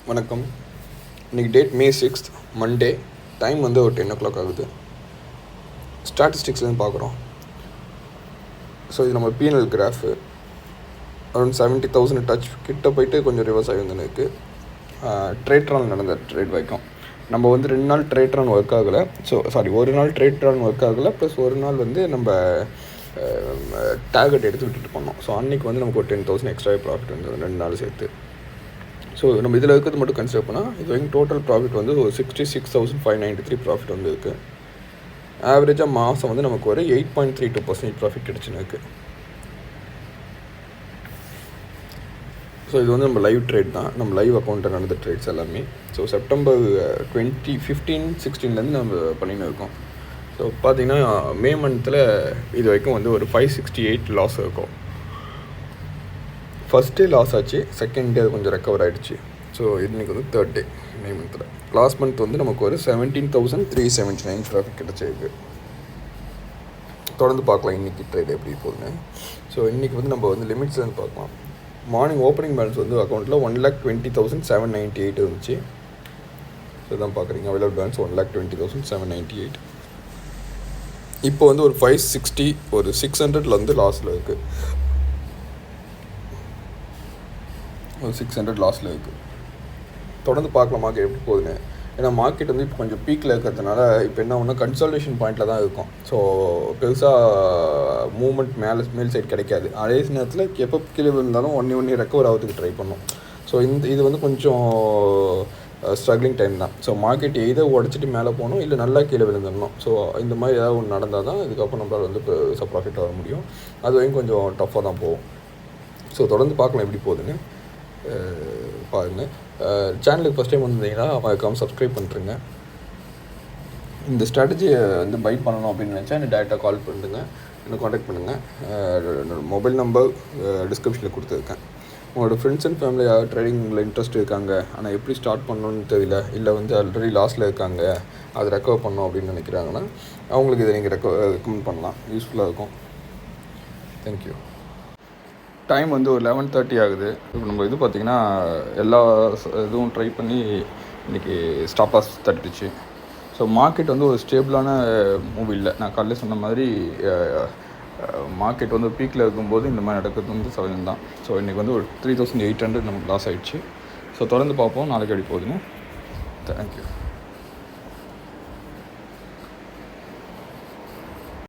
வணக்கம். இன்றைக்கி date May 6th Monday. Time வந்து ஒரு 10 o'clock ஆகுது. ஸ்டாட்டிஸ்டிக்ஸ்லேருந்து பார்க்குறோம். ஸோ இது நம்ம P&L கிராஃபு அரௌண்ட் 70,000 டச் கிட்ட போயிட்டு கொஞ்சம் ரிவர்ஸ் ஆகி வந்து இருக்குது. ட்ரேட்ரான் நடந்த ட்ரேட் வரைக்கும் நம்ம வந்து 2 நாள் ட்ரேட்ரான் ஒர்க் ஆகலை. ஒரு நாள் ட்ரேட்ரான் ஒர்க் ஆகலை, ப்ளஸ் ஒரு நாள் வந்து நம்ம டார்கெட் எடுத்து விட்டுட்டு பண்ணோம். ஸோ அன்றைக்கி வந்து நமக்கு ஒரு 10,000 எக்ஸ்ட்ரா ப்ராஃபிட் வந்து 2 நாள் சேர்த்து. ஸோ நம்ம இதில் இருக்கிறது மட்டும் கன்சிடர் பண்ணால் இது வரைக்கும் டோட்டல் ப்ராஃபிட் வந்து ஒரு 66,593 ப்ராஃபிட் வந்து இருக்குது. ஆவரேஜாக மாதம் வந்து நமக்கு ஒரு 8.32% ப்ராஃபிட் கிடச்சின்னு இருக்குது. ஸோ இது வந்து நம்ம லைவ் ட்ரேட் தான், நம்ம லைவ் அக்கௌண்ட்டில் நடந்த ட்ரேட்ஸ் எல்லாமே. ஸோ செப்டம்பர் 2015-16 நம்ம பண்ணின்னு இருக்கோம். ஸோ பார்த்திங்கன்னா மே மந்தில் இது வரைக்கும் வந்து ஒரு 568 லாஸ் இருக்கும். ஃபஸ்ட் டே லாஸ் ஆச்சு, செகண்ட் டே அது கொஞ்சம் ரெக்கவர் ஆகிடுச்சு. ஸோ இன்றைக்கி வந்து தேர்ட் டே மே மந்தில். லாஸ்ட் மந்த் வந்து நமக்கு ஒரு 17,379 ப்ராஃபிட் கிடச்சிருக்கு. தொடர்ந்து பார்க்கலாம் இன்றைக்கி ட்ரேட் எப்படி போகுதுன்னு. ஸோ இன்றைக்கி வந்து நம்ம வந்து லிமிட்ஸ் வந்து பார்க்கலாம். மார்னிங் ஓப்பனிங் பேலன்ஸ் வந்து அக்கௌண்ட்டில் 1,20,798 இருந்துச்சு. ஸோ இதான் பார்க்குறீங்க, அவைலபிள் பேலன்ஸ் 1,20,798. இப்போ வந்து ஒரு 560 ஒரு 600 வந்து லாஸில் இருக்குது. ஒரு 600 லாஸில் இருக்குது. தொடர்ந்து பார்க்கலாம் மார்க்கெட் எப்படி போகுதுன்னு. ஏன்னா மார்க்கெட் வந்து இப்போ கொஞ்சம் பீக்கில் இருக்கிறதுனால இப்போ என்ன ஒன்று கன்சல்டேஷன் பாயிண்டில் தான் இருக்கும். ஸோ பெருசாக மூவ்மெண்ட் மேல் சைடு கிடைக்காது. அதே நேரத்தில் எப்போ கீழே இருந்தாலும் ஒன்றே ரெக்கவர் ஆகிறதுக்கு ட்ரை பண்ணும். ஸோ இது வந்து கொஞ்சம் ஸ்ட்ரகிளிங் டைம் தான். ஸோ மார்க்கெட் எதை உடச்சிட்டு மேலே போகணும், இல்லை நல்லா கீழே விழுந்துடணும். ஸோ இந்த மாதிரி ஏதாவது ஒன்று நடந்தால் தான் இதுக்கப்புறம் நம்மளால் வந்து இப்போ ப்ராஃபிட் வர முடியும். அது வரைக்கும் கொஞ்சம் டஃப்பாக தான் போகும். ஸோ தொடர்ந்து பார்க்கலாம் எப்படி போகுதுன்னு பாருங்கள். சேனலுக்கு ஃபஸ்ட் டைம் வந்திருந்தீங்கன்னா மறக்காம சப்ஸ்கிரைப் பண்ணுறேங்க. இந்த ஸ்ட்ராட்டஜியை வந்து பை பண்ணணும் அப்படின்னு நினச்சா எனக்கு டேரெக்டாக கால் பண்ணுங்கள், என்னை காண்டாக்ட் பண்ணுங்கள். என்னோடய மொபைல் நம்பர் டிஸ்கிரிப்ஷனில் கொடுத்துருக்கேன். உங்களோட ஃப்ரெண்ட்ஸ் அண்ட் ஃபேமிலி யாராவது ட்ரேடிங்கில் இன்ட்ரெஸ்ட் இருக்காங்க, ஆனால் எப்படி ஸ்டார்ட் பண்ணணுன்னு தெரியல, இல்லை வந்து ஆல்ரெடி லாஸில் இருக்காங்க, அது ரெக்கவர் பண்ணணும் அப்படின்னு நினைக்கிறாங்கன்னா அவங்களுக்கு இதை நீங்கள் ரெக்கமெண்ட் பண்ணலாம், யூஸ்ஃபுல்லாக இருக்கும். தேங்க்யூ. டைம் வந்து ஒரு 11:30 ஆகுது. இப்போ நம்ம இது பார்த்திங்கன்னா எல்லா இதுவும் ட்ரை பண்ணி இன்றைக்கி ஸ்டாப் லாஸ் தட்டுச்சு. ஸோ மார்க்கெட் வந்து ஒரு ஸ்டேபிளான மூவ் இல்லை. நான் காலையில் சொன்ன மாதிரி மார்க்கெட் வந்து பீக்கில் இருக்கும்போது இந்த மாதிரி நடக்கிறது வந்து சகஜம் தான். ஸோ இன்றைக்கி வந்து ஒரு 3,800 நமக்கு லாஸ் ஆகிடுச்சு. ஸோ தொடர்ந்து பார்ப்போம் நாளைக்கு எப்படி போகுதுன்னு. தேங்க்யூ.